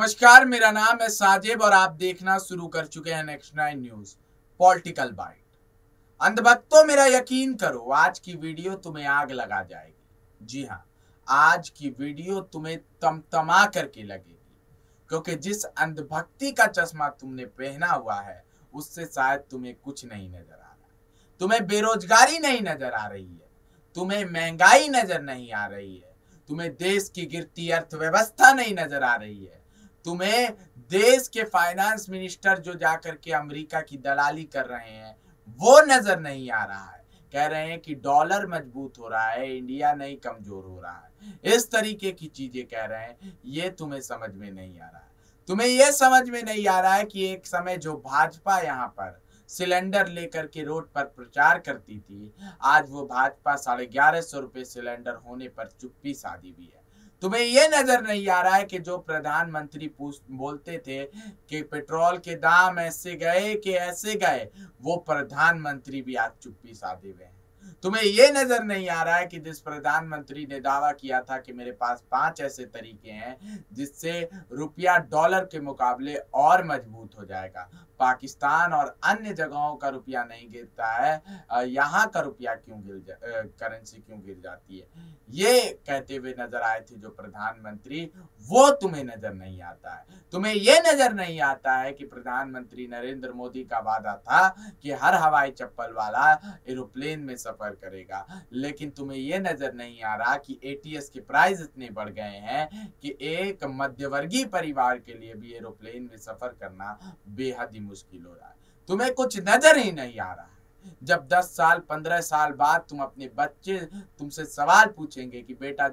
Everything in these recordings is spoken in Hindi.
नमस्कार, मेरा नाम है साजिब और आप देखना शुरू कर चुके हैं नेक्स्ट 9 न्यूज पॉलिटिकल बाइट। अंधभक्तों, मेरा यकीन करो, आज की वीडियो तुम्हें आग लगा जाएगी। जी हाँ, आज की वीडियो तुम्हें तमतमा करके लगेगी, क्योंकि जिस अंधभक्ति का चश्मा तुमने पहना हुआ है उससे शायद तुम्हें कुछ नहीं नजर आ रहा है। तुम्हें बेरोजगारी नहीं नजर आ रही है, तुम्हें महंगाई नजर नहीं आ रही है, तुम्हें देश की गिरती अर्थव्यवस्था नहीं नजर आ रही है, तुम्हें देश के फाइनेंस मिनिस्टर जो जाकर के अमेरिका की दलाली कर रहे हैं वो नजर नहीं आ रहा है। कह रहे हैं कि डॉलर मजबूत हो रहा है, इंडिया नहीं कमजोर हो रहा है, इस तरीके की चीजें कह रहे हैं। ये तुम्हें समझ में नहीं आ रहा है। तुम्हें यह समझ में नहीं आ रहा है कि एक समय जो भाजपा यहाँ पर सिलेंडर लेकर के रोड पर प्रचार करती थी, आज वो भाजपा 1150 रुपए सिलेंडर होने पर चुप्पी साधी भी है। तुम्हें यह नजर नहीं आ रहा है कि जो प्रधानमंत्री बोलते थे कि पेट्रोल के दाम ऐसे गए कि ऐसे गए, वो प्रधानमंत्री भी आज चुप्पी साधे हुए हैं। तुम्हें यह नजर नहीं आ रहा है कि जिस प्रधानमंत्री ने दावा किया था कि मेरे पास 5 ऐसे तरीके हैं जिससे रुपया डॉलर के मुकाबले और मजबूत हो जाएगा, पाकिस्तान और अन्य जगहों का रुपया नहीं गिरता है, यहाँ का रुपया क्यों करेंसी क्यों गिर जाती है, ये कहते हुए नजर आए थे जो प्रधानमंत्री, वो तुम्हें नजर नहीं आता है। तुम्हें यह नजर नहीं आता है कि प्रधानमंत्री नरेंद्र मोदी का वादा था कि हर हवाई चप्पल वाला एरोप्लेन में सफर करेगा, लेकिन तुम्हें यह नजर नहीं आ रहा कि एटीएस के प्राइस इतने बढ़ गए हैं कि एक मध्यवर्गीय परिवार के लिए भी एरोप्लेन में सफर करना बेहद ही मुश्किल हो रहा है। तुम्हें कुछ नजर ही नहीं आ रहा है। जब 10 साल 15 साल बाद तुम अपने बच्चे तुमसे सवाल पूछेंगे कि बेटा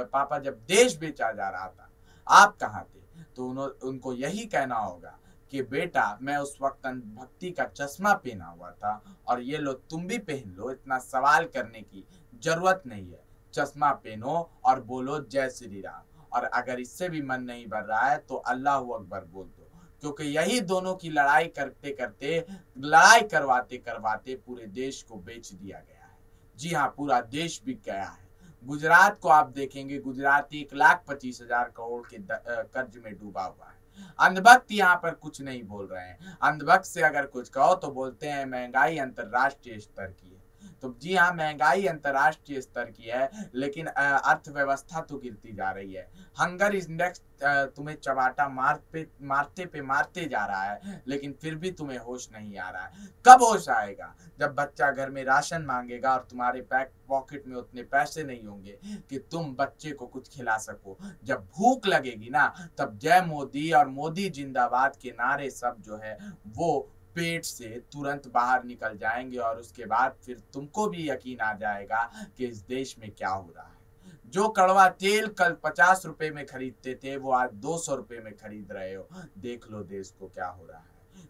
पापा जब देश बेचा जा रहा था आप कहाँ थे, तो उनको यही कहना होगा कि बेटा मैं उस वक्त भक्ति का चश्मा पहना हुआ था और ये लो तुम भी पहन लो, इतना सवाल करने की जरूरत नहीं है। चश्मा पहनो और बोलो जय श्री राम, और अगर इससे भी मन नहीं भर रहा है तो अल्लाह अकबर बोल दो, क्योंकि यही दोनों की लड़ाई करते करते, लड़ाई करवाते करवाते पूरे देश को बेच दिया गया है। जी हाँ, पूरा देश बिक गया है। गुजरात को आप देखेंगे, गुजरात 1,25,000 करोड़ के कर्ज में डूबा हुआ है। अंधभक्त यहाँ पर कुछ नहीं बोल रहे हैं। अंधभक्त से अगर कुछ कहो तो बोलते हैं महंगाई अंतरराष्ट्रीय स्तर की है। तो जी हाँ, महंगाई अंतरराष्ट्रीय स्तर की है, लेकिन अर्थव्यवस्था तो गिरती जा रही है। हंगर इंडेक्स तुम्हें चबाटा मारते जा रहा है, लेकिन फिर भी तुम्हें होश नहीं आ रहा है। कब होश आएगा? जब बच्चा घर में राशन मांगेगा और तुम्हारे पॉकेट में उतने पैसे नहीं होंगे कि तुम बच्चे को कुछ खिला सको। जब भूख लगेगी ना, तब जय मोदी और मोदी जिंदाबाद के नारे सब जो है वो पेट से तुरंत बाहर निकल जाएंगे, और उसके बाद फिर तुमको भी यकीन आ जाएगा कि इस देश में क्या हो रहा है। जो कड़वा तेल कल 50 रुपए में खरीदते थे वो आज 200 रुपए में खरीद रहे हो। देख लो देश को क्या हो रहा है।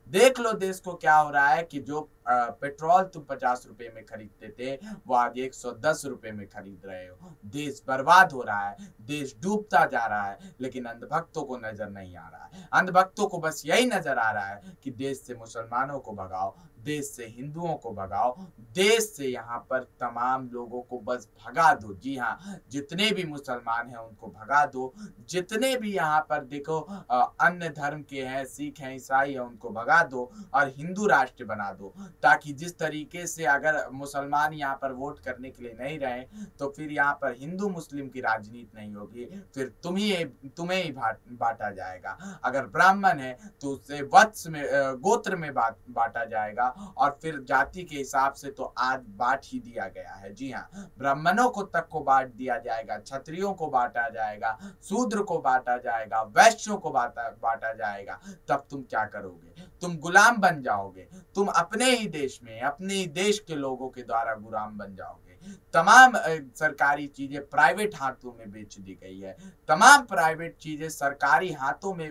देख लो देश को क्या हो रहा है कि जो पेट्रोल तुम 50 रुपए में खरीदते थे वो आज 110 रुपए में खरीद रहे हो। देश बर्बाद हो रहा है, देश डूबता जा रहा है, लेकिन अंधभक्तों को नजर नहीं आ रहा है। अंधभक्तों को बस यही नजर आ रहा है कि देश से मुसलमानों को भगाओ, देश से हिंदुओं को भगाओ, देश से यहाँ पर तमाम लोगों को बस भगा दो। जी हाँ, जितने भी मुसलमान हैं उनको भगा दो, जितने भी यहाँ पर देखो अन्य धर्म के हैं, सिख हैं, ईसाई हैं, उनको भगा दो और हिंदू राष्ट्र बना दो, ताकि जिस तरीके से अगर मुसलमान यहाँ पर वोट करने के लिए नहीं रहे तो फिर यहाँ पर हिंदू मुस्लिम की राजनीति नहीं होगी, फिर तुम्हें ही बांटा जाएगा। अगर ब्राह्मण है तो उससे वत्स में गोत्र में बांटा जाएगा, और फिर जाति के हिसाब से तो आज बांट ही दिया गया है। जी हाँ, ब्राह्मणों को तक को बांट दिया जाएगा, क्षत्रियों को बांटा जाएगा, शूद्र को बांटा जाएगा, वैश्यों को बांटा जाएगा। तब तुम क्या करोगे? तुम गुलाम बन जाओगे। तुम अपने ही देश में, अपने ही देश के लोगों के द्वारा गुलाम बन जाओगे। तमाम सरकारी चीजें प्राइवेट हाथों में बेच दी गई है। तमाम प्राइवेट चीजें सरकारी हाथों में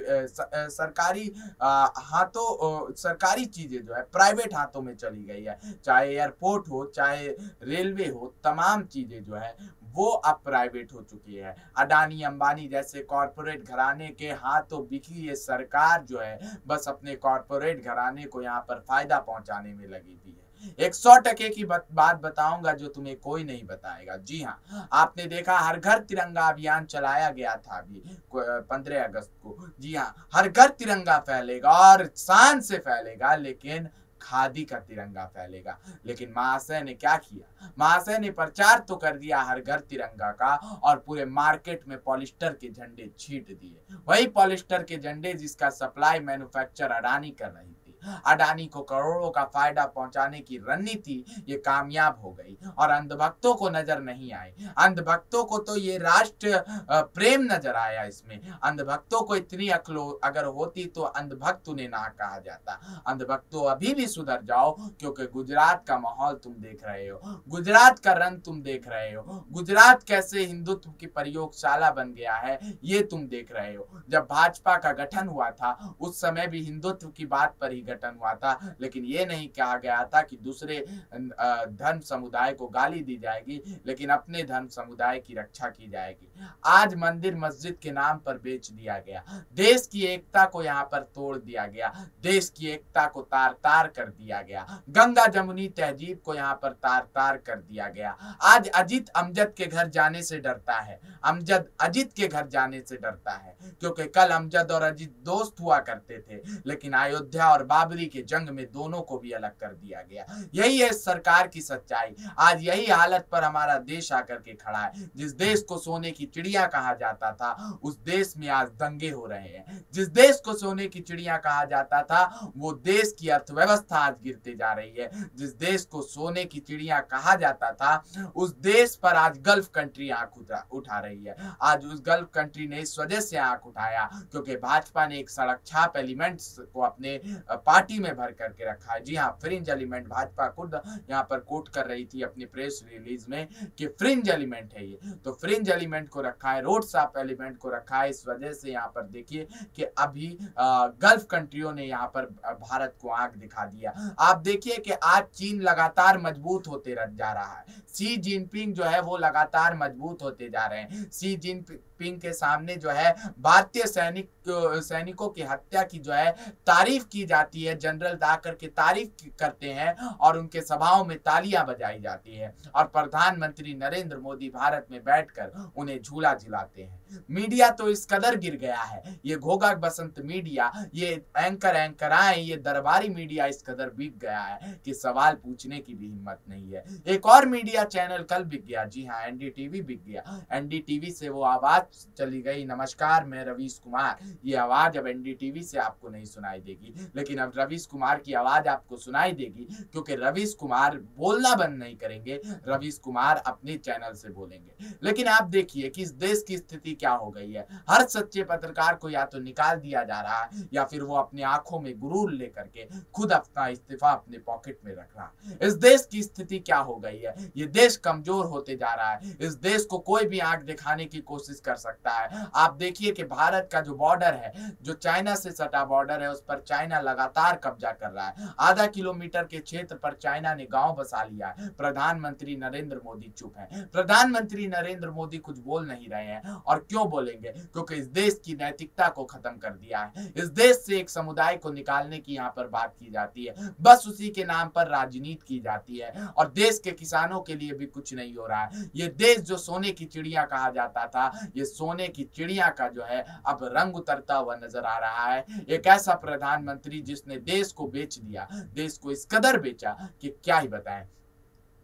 सरकारी चीजें जो है प्राइवेट हाथों में चली गई है। चाहे एयरपोर्ट हो, चाहे रेलवे हो, तमाम चीजें जो है वो अब प्राइवेट हो चुकी है। अडानी अंबानी जैसे कॉरपोरेट घराने के हाथों बिकी ये सरकार जो है बस अपने कॉरपोरेट घराने को यहाँ पर फायदा पहुंचाने में लगी हुई है। 100% की बात बताऊंगा जो तुम्हें कोई नहीं बताएगा। जी हाँ, आपने देखा हर घर तिरंगा अभियान चलाया गया था अभी 15 अगस्त को। जी हाँ, हर घर तिरंगा फैलेगा और शान से फैलेगा, लेकिन खादी का तिरंगा फैलेगा। लेकिन महाशय ने क्या किया, महाशय ने प्रचार तो कर दिया हर घर तिरंगा का और पूरे मार्केट में पॉलिस्टर के झंडे छींट दिए। वही पॉलिस्टर के झंडे जिसका सप्लाई मैन्युफैक्चर अडानी कर रही थी। अडानी को करोड़ों का फायदा पहुंचाने की रणनीति ये कामयाब हो गई और अंधभक्तों को नजर नहीं आई। अंधभक्तों को तो ये राष्ट्र प्रेम नजर आया इसमें। अंधभक्तों को इतनी अक्ल अगर होती तो अंधभक्त उन्हें ना कहा जाता। अंधभक्तों अभी भी सुधर जाओ, क्योंकि गुजरात का माहौल तुम देख रहे हो, गुजरात का रंग तुम देख रहे हो, गुजरात कैसे हिंदुत्व की प्रयोगशाला बन गया है ये तुम देख रहे हो। जब भाजपा का गठन हुआ था उस समय भी हिंदुत्व की बात पर ही गठन हुआ था, लेकिन ये नहीं कहा गया था कि दूसरे धर्म समुदाय को गाली दी जाएगी, लेकिन अपने धर्म समुदाय की रक्षा की जाएगी। आज मंदिर मस्जिद के नाम पर बेच दिया गया, देश की एकता को यहाँ पर तोड़ दिया गया, देश की एकता को तार तार कर दिया गया, गंगा जमुनी तहजीब को यहाँ पर तार तार कर दिया गया। आज अजित अमजद के घर जाने से डरता है, अमजद अजित के घर जाने से डरता है, क्योंकि कल अमजद और अजित दोस्त हुआ करते थे, लेकिन अयोध्या और बाबरी के जंग में दोनों को भी अलग कर दिया गया। यही है सरकार की सच्चाई। आज यही हालत पर हमारा देश आकर के खड़ा है। जिस देश को सोने की चिड़िया कहा जाता था उस देश में आज दंगे हो रहे हैं। जिस देश को सोने की चिड़िया कहा जाता था वो देश की अर्थव्यवस्था आज गिरते जा रही है। जिस देश को सोने की चिड़िया कहा जाता था उस देश पर आज गल्फ कंट्री आंख उठा रही है। आज उस गल्फ कंट्री ने इस वजह से आंख उठाया क्योंकि भाजपा ने एक सड़क छाप एलिमेंट्स को अपने पार्टी में भर करके रखा है। जी हाँ, फ्रिंज एलिमेंट, भाजपा खुद यहाँ पर कोट कर रही थी अपनी प्रेस रिलीज में कि फ्रिंज एलिमेंट है ये, तो फ्रिंज एलिमेंट को रखा है, रोड साफ एलिमेंट को रखा है। इस वजह से यहाँ पर देखिए कि अभी गल्फ कंट्रियों ने यहाँ पर भारत को आंख दिखा दिया। आप देखिए कि आज चीन लगातार मजबूत होते जा रहा है। शी जिनपिंग जो है वो लगातार मजबूत होते जा रहे हैं। शी जिनपिंग के सामने जो है भारतीय सैनिकों की हत्या की जो है तारीफ की जाती है, जनरल जाकर के तारीफ करते हैं और उनके सभाओं में तालियां बजाई जाती है और प्रधानमंत्री नरेंद्र मोदी भारत में बैठकर उन्हें झूला झुलाते हैं। मीडिया तो इस कदर गिर गया है, ये घोघा बसंत मीडिया, ये एंकराएं, ये दरबारी मीडिया इस कदर बिक गया है कि सवाल पूछने की भी हिम्मत नहीं है। एक और मीडिया चैनल कल बिक गया, जी हाँ, एनडीटीवी बिक गया। एनडीटीवी से वो आवाज चली गई, नमस्कार मैं रवीश कुमार, ये आवाज अब एनडीटीवी से आपको नहीं सुनाई देगी, लेकिन अब रवीश कुमार की आवाज आपको सुनाई देगी क्योंकि रवीश कुमार बोलना बंद नहीं करेंगे, रवीश कुमार अपने चैनल से बोलेंगे। लेकिन आप देखिए कि इस देश की स्थिति क्या हो गई है। हर सच्चे पत्रकार को या तो निकाल दिया जा रहा है या फिर वो अपनी आंखों में गुरूर लेकर के खुद अपना इस्तीफा अपने पॉकेट में रख रहा है। इस देश की स्थिति क्या हो गई है, ये देश कमजोर होते जा रहा है। इस देश को कोई भी आंख दिखाने की कोशिश कर सकता है। आप देखिए कि भारत का जो बॉर्डर है, जो चाइना से सटा बॉर्डर है, उस पर चाइना लगातार कब्जा कर रहा है। आधा किलोमीटर के क्षेत्र पर चाइना ने गांव बसा लिया है। प्रधानमंत्री नरेंद्र मोदी चुप है, प्रधानमंत्री नरेंद्र मोदी कुछ बोल नहीं रहे हैं। और क्यों बोलेंगे? क्योंकि इस देश की नैतिकता को खत्म कर दिया है। इस देश से एक समुदाय को निकालने की यहाँ पर बात की जाती है, बस उसी के नाम पर राजनीति की जाती है और देश के किसानों के लिए भी कुछ नहीं हो रहा है। ये देश जो सोने की चिड़िया कहा जाता था, ये सोने की चिड़िया का जो है अब रंग उतरता हुआ नजर आ रहा है। एक ऐसा प्रधानमंत्री जिसने देश को बेच दिया, देश को इस कदर बेचा कि क्या ही बताएं।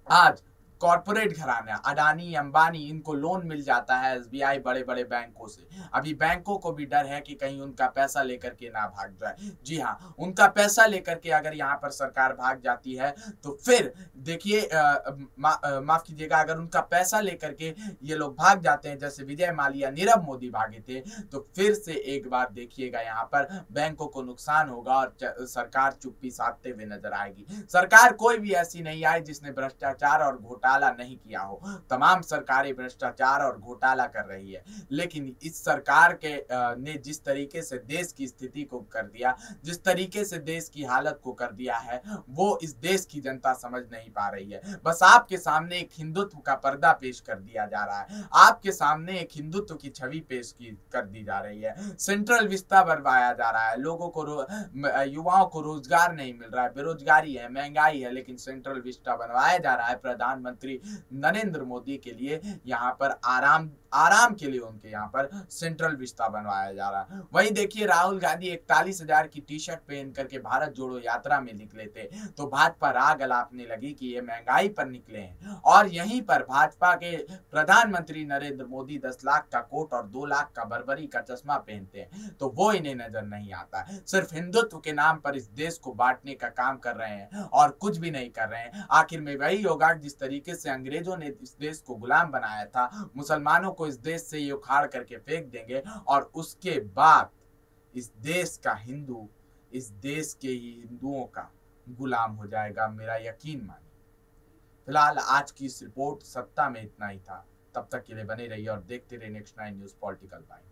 आज कॉर्पोरेट घराना अडानी अंबानी इनको लोन मिल जाता है एसबीआई बड़े बड़े बैंकों से। अभी बैंकों को भी डर है कि कहीं उनका पैसा लेकर के ना भाग जाए। जी हाँ, उनका पैसा लेकर के अगर यहाँ पर सरकार भाग जाती है तो फिर देखिए माफ कीजिएगा, अगर उनका पैसा लेकर के ये लोग भाग जाते हैं जैसे विजय माल्या नीरव मोदी भागे थे, तो फिर से एक बार देखिएगा यहाँ पर बैंकों को नुकसान होगा और सरकार चुप्पी साधते हुए नजर आएगी। सरकार कोई भी ऐसी नहीं आई जिसने भ्रष्टाचार और घोटाला घोटाला नहीं किया हो। तमाम सरकारें भ्रष्टाचार और घोटाला कर रही है, लेकिन इस सरकार के ने जिस तरीके से देश की स्थिति को कर दिया, जिस तरीके से देश की हालत को कर दिया है, वो इस देश की जनता समझ नहीं पा रही है। बस आपके सामने एक हिंदुत्व का पर्दा पेश कर दिया जा रहा है, आपके सामने एक हिंदुत्व की छवि पेश कर दी जा रही है। सेंट्रल विस्ता बनवाया जा रहा है, लोगों को युवाओं को रोजगार नहीं मिल रहा है, बेरोजगारी है, महंगाई है, लेकिन सेंट्रल विस्टा बनवाया जा रहा है प्रधानमंत्री नरेंद्र मोदी के लिए। यहाँ पर आराम के लिए उनके यहाँ पर सेंट्रल विस्ता बनवाया जा रहा है। वहीं देखिए राहुल गांधी 41,000 की टी शर्ट पहन करके भारत जोड़ो यात्रा में निकले थे, तो भाजपा राग अलापने लगी कि ये महंगाई पर निकले हैं। और यहीं पर भाजपा के प्रधानमंत्री नरेंद्र मोदी 10 लाख का कोट और 2 लाख का बर्बरी का चश्मा पहनते हैं, तो वो इन्हें नजर नहीं आता। सिर्फ हिंदुत्व के नाम पर इस देश को बांटने का काम कर रहे हैं और कुछ भी नहीं कर रहे हैं। आखिर में वही होगा जिस तरीके से अंग्रेजों ने इस देश को गुलाम बनाया था, मुसलमानों को इस देश से ये उखाड़ करके फेंक देंगे और उसके बाद इस देश का हिंदू इस देश के ही हिंदुओं का गुलाम हो जाएगा, मेरा यकीन मानिए। फिलहाल आज की इस रिपोर्ट सत्ता में इतना ही था। तब तक के लिए बने रहिए और देखते रहिए नेक्स्ट 9 न्यूज़ पॉलिटिकल बाइट।